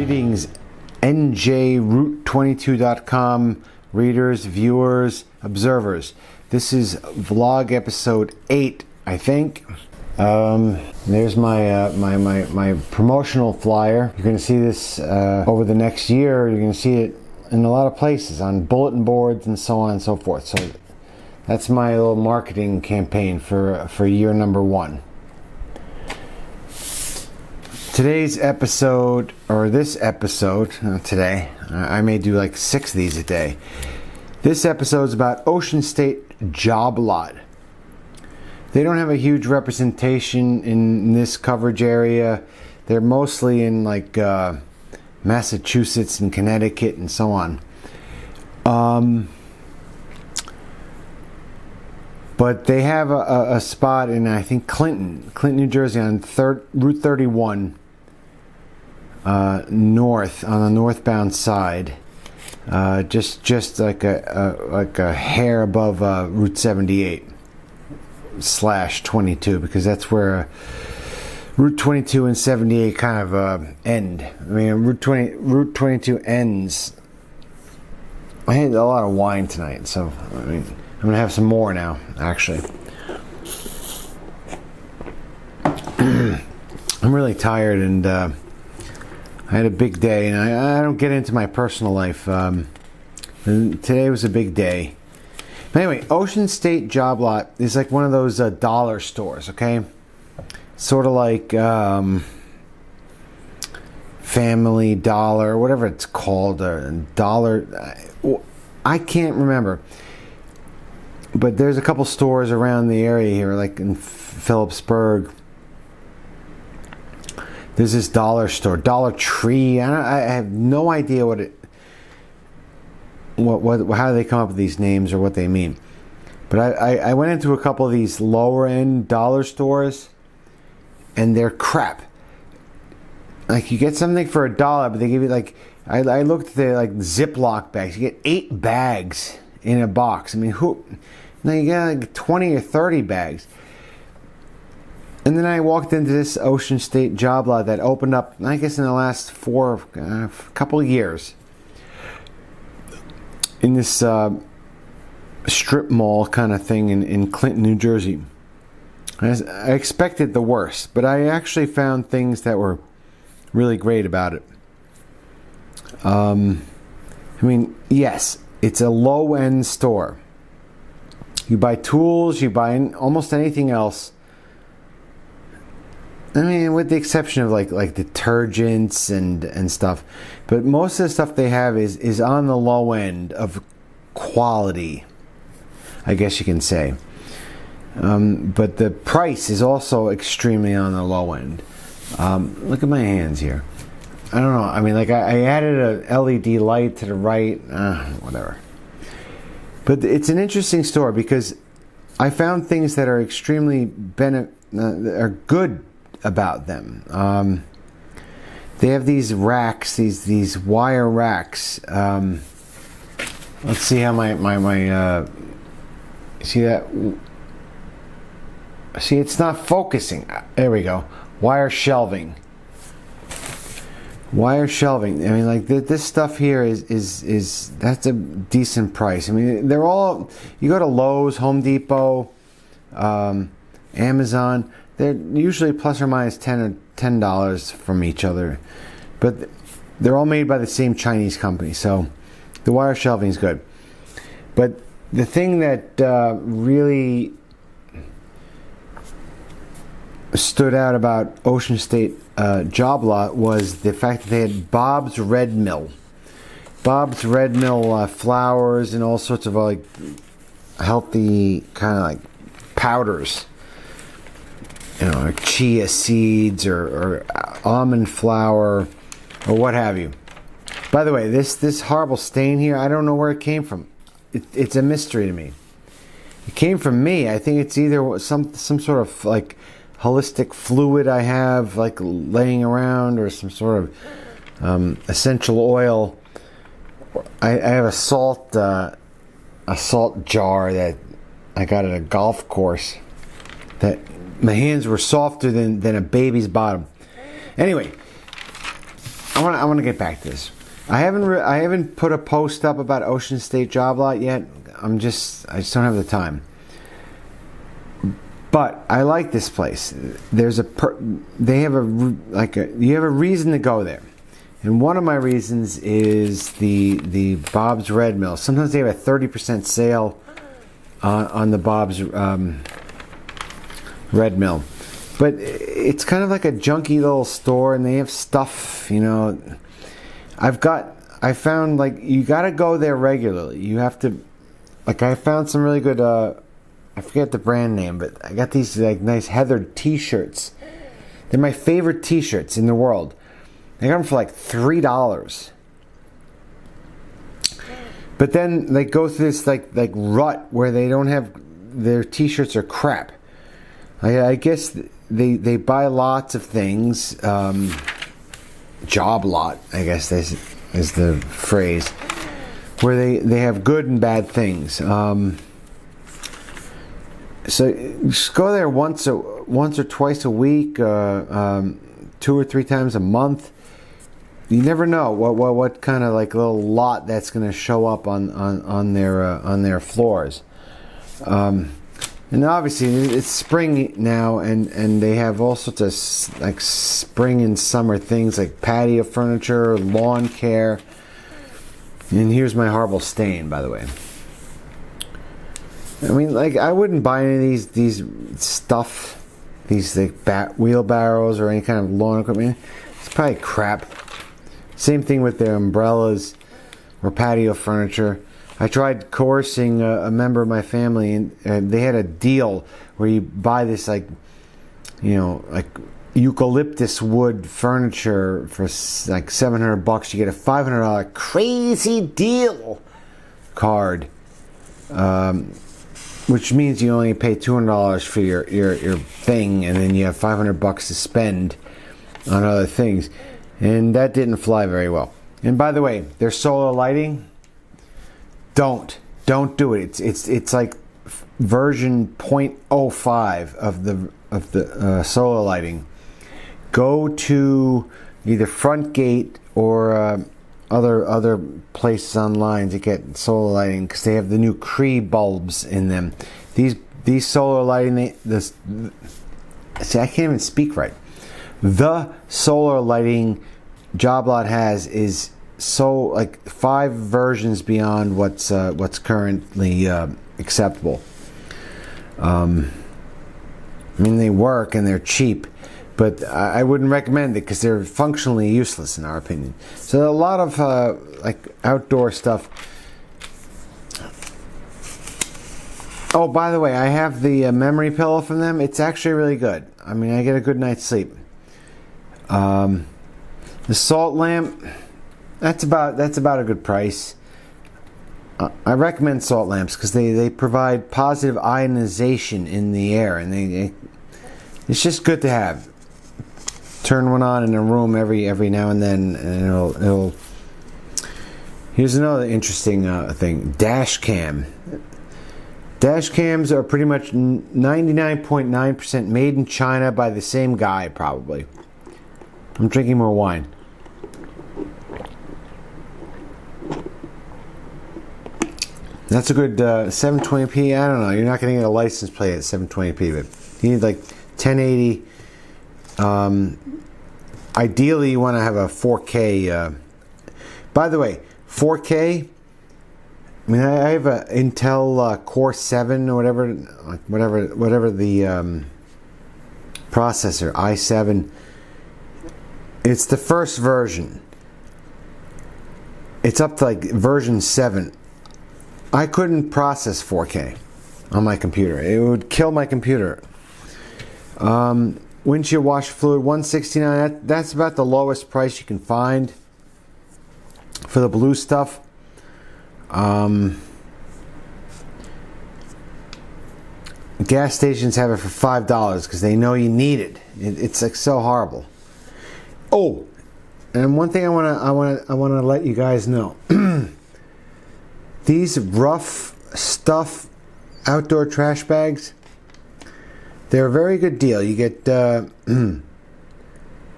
Greetings, njroute22.com readers, viewers, observers. This is vlog episode 8, I think. There's my promotional flyer. You're going to see this over the next year. You're going to see it in a lot of places, on bulletin boards and so on and so forth. So that's my little marketing campaign for year number 1. Today's episode, or this episode, today, I may do like 6 of these a day. This episode is about Ocean State Job Lot. They don't have a huge representation in this coverage area. They're mostly in like Massachusetts and Connecticut and so on. But they have a spot in, I think, Clinton, New Jersey, on Route 31. North, on the northbound side, just like a hair above Route 78/22, because that's where Route 22 and 78 kind of end. I mean, Route 22 ends. I had a lot of wine tonight, so I mean, I'm gonna have some more now. Actually, I'm really tired and. I had a big day, and I don't get into my personal life. Today was a big day. But anyway, Ocean State Job Lot is like one of those dollar stores, okay? Sort of like Family Dollar, whatever it's called, dollar. I can't remember. But there's a couple stores around the area here, like in Phillipsburg. There's this dollar store, Dollar Tree. I have no idea how they come up with these names or what they mean. But I went into a couple of these lower end dollar stores, and they're crap. Like, you get something for $1, but they give you like, I looked at the like Ziploc bags. You get 8 bags in a box. I mean, now you get like 20 or 30 bags. And then I walked into this Ocean State Job Lot that opened up, I guess, in the last couple of years, in this strip mall kind of thing in Clinton, New Jersey. I expected the worst, but I actually found things that were really great about it. I mean, yes, it's a low-end store. You buy tools, you buy almost anything else. I mean, with the exception of like detergents and stuff, but most of the stuff they have is on the low end of quality, I guess you can say. But the price is also extremely on the low end. Look at my hands here. I don't know. I mean, like I added a LED light to the right, whatever. But it's an interesting store because I found things that are extremely are good about them. They have these racks, these wire racks. Let's see how my see that? See, it's not focusing. There we go. Wire shelving. Wire shelving. I mean, like this stuff here is that's a decent price. I mean, they're all. You go to Lowe's, Home Depot, Amazon. They're usually plus or minus $10 from each other, but they're all made by the same Chinese company, so the wire shelving is good. But the thing that really stood out about Ocean State Job Lot was the fact that they had Bob's Red Mill. Bob's Red Mill flours and all sorts of like healthy kind of like powders. You know, or chia seeds or almond flour or what have you. By the way, this horrible stain here, I don't know where it came from. It's a mystery to me. It came from me. I think it's either some sort of like holistic fluid I have like laying around, or some sort of essential oil. I have a salt jar that I got at a golf course that my hands were softer than a baby's bottom. Anyway, I want to get back to this. I haven't put a post up about Ocean State Job Lot yet. I just don't have the time. But I like this place. You have a reason to go there, and one of my reasons is the Bob's Red Mill. Sometimes they have a 30% sale on the Bob's Red Mill, but it's kind of like a junky little store, and they have stuff. I found like you got to go there regularly. You have to, like, I found some really good. I forget the brand name, but I got these like nice heathered T-shirts. They're my favorite T-shirts in the world. I got them for like $3. But then they go through this like rut where they don't have their T-shirts are crap. I guess they buy lots of things. Job lot, I guess is the phrase, where they have good and bad things. So just go there once or twice a week, 2 or 3 times a month. You never know what kind of like little lot that's going to show up on their floors. And obviously it's spring now, and they have all sorts of like spring and summer things like patio furniture, lawn care. And here's my horrible stain, by the way. I mean, like, I wouldn't buy any of these stuff, these like wheelbarrows or any kind of lawn equipment. It's probably crap. Same thing with their umbrellas or patio furniture. I tried coercing a member of my family, and they had a deal where you buy this like eucalyptus wood furniture for like $700. You get a $500 crazy deal card. Which means you only pay $200 for your thing, and then you have $500 to spend on other things, and that didn't fly very well. And by the way, their solar lighting, don't do it. It's like version 0.05 of the solar lighting. Go to either Front Gate or other places online to get solar lighting, because they have the new Cree bulbs in them. These solar lighting, see, I can't even speak right. The solar lighting Job Lot has is so like 5 versions beyond what's currently acceptable. I mean, they work and they're cheap, but I wouldn't recommend it because they're functionally useless in our opinion. So a lot of like outdoor stuff. Oh, by the way, I have the memory pillow from them. It's actually really good. I mean, I get a good night's sleep. The salt lamp, that's about a good price. I recommend salt lamps because they provide positive ionization in the air, and it's just good to have. Turn one on in a room every now and then, and it'll. Here's another interesting thing: dash cam. Dash cams are pretty much 99.9% made in China by the same guy, probably. I'm drinking more wine. That's a good 720p. I don't know. You're not going to get a license plate at 720p, but you need like 1080. Ideally, you want to have a 4K. By the way, 4K. I mean, I have an Intel Core 7 or whatever the processor, i7. It's the first version. It's up to like version 7. I couldn't process 4K on my computer. It would kill my computer. Windshield washer fluid, $169. That's about the lowest price you can find for the blue stuff. Gas stations have it for $5 because they know you need it. It's like so horrible. Oh, and one thing I want to let you guys know. These rough stuff outdoor trash bags, they're a very good deal. You get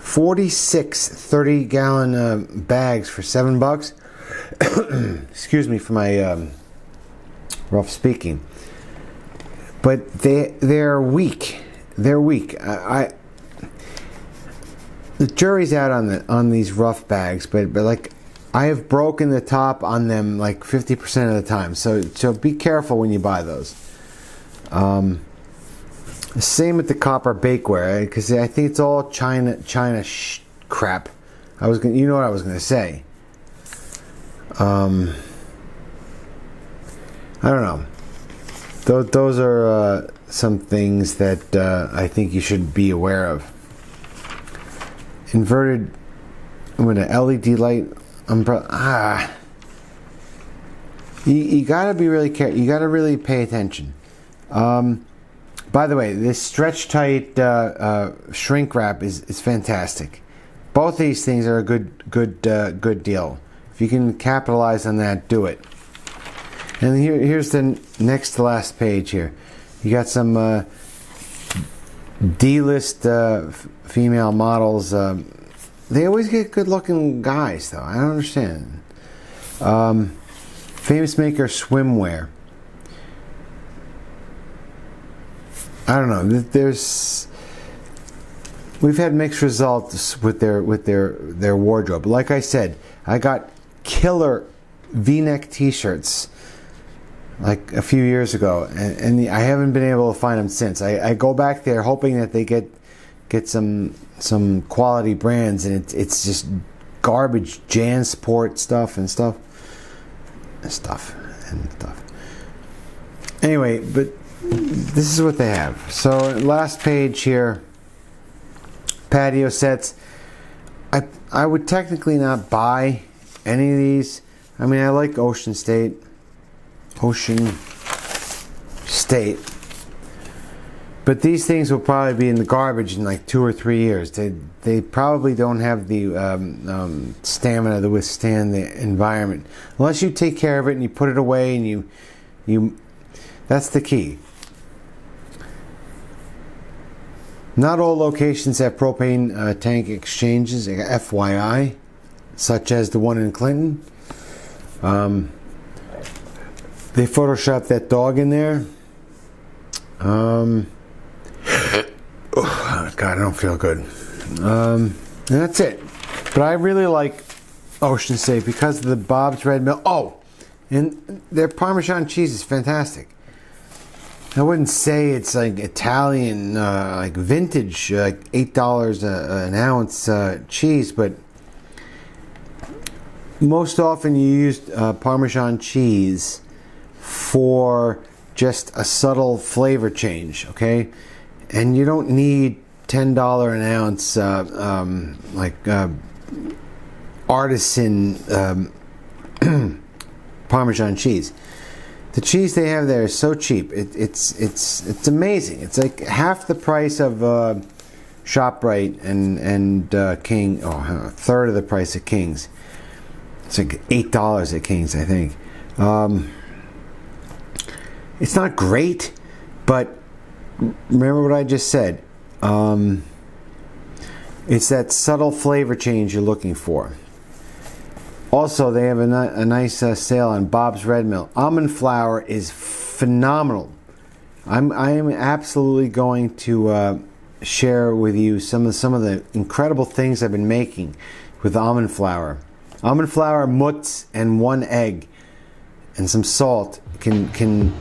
46 30-gallon bags for $7. Excuse me for my rough speaking. But they're weak. They're weak. The jury's out on these rough bags, but like I have broken the top on them like 50% of the time. So be careful when you buy those. Same with the copper bakeware, because I think it's all China crap. You know what I was gonna say. I don't know. Those are some things that I think you should be aware of. Inverted with an LED light umbrella. You gotta be really careful. You gotta really pay attention. By the way, this stretch tight shrink wrap is fantastic. Both these things are a good deal. If you can capitalize on that, do it. And here's the next to last page here. You got some D-list female models. They always get good-looking guys, though. I don't understand. Famous Maker swimwear. I don't know. We've had mixed results with their wardrobe. Like I said, I got killer V-neck T-shirts like a few years ago, and I haven't been able to find them since. I go back there hoping that they get some quality brands, and it's just garbage JanSport stuff. Anyway, but this is what they have. So last page here, Patio Sets. I would technically not buy any of these. I mean, I like Ocean State, but these things will probably be in the garbage in like 2 or 3 years. They probably don't have the stamina to withstand the environment unless you take care of it and you put it away and you. That's the key. Not all locations have propane tank exchanges, FYI, such as the one in Clinton. They photoshopped that dog in there. Oh, God, I don't feel good. And that's it. But I really like Ocean State because of the Bob's Red Mill. Oh, and their Parmesan cheese is fantastic. I wouldn't say it's like Italian, like vintage, like $8 an ounce cheese, but most often you use Parmesan cheese for just a subtle flavor change, okay? And you don't need $10 an ounce like artisan Parmesan cheese. The cheese they have there is so cheap. It's amazing. It's like half the price of ShopRite and King. Oh, a third of the price of King's. It's like $8 at King's, I think. It's not great, but remember what I just said. It's that subtle flavor change you're looking for. Also, they have a nice sale on Bob's Red Mill. Almond flour is phenomenal. I am absolutely going to share with you some of the incredible things I've been making with almond flour. Almond flour, mutz, and 1 egg, and some salt can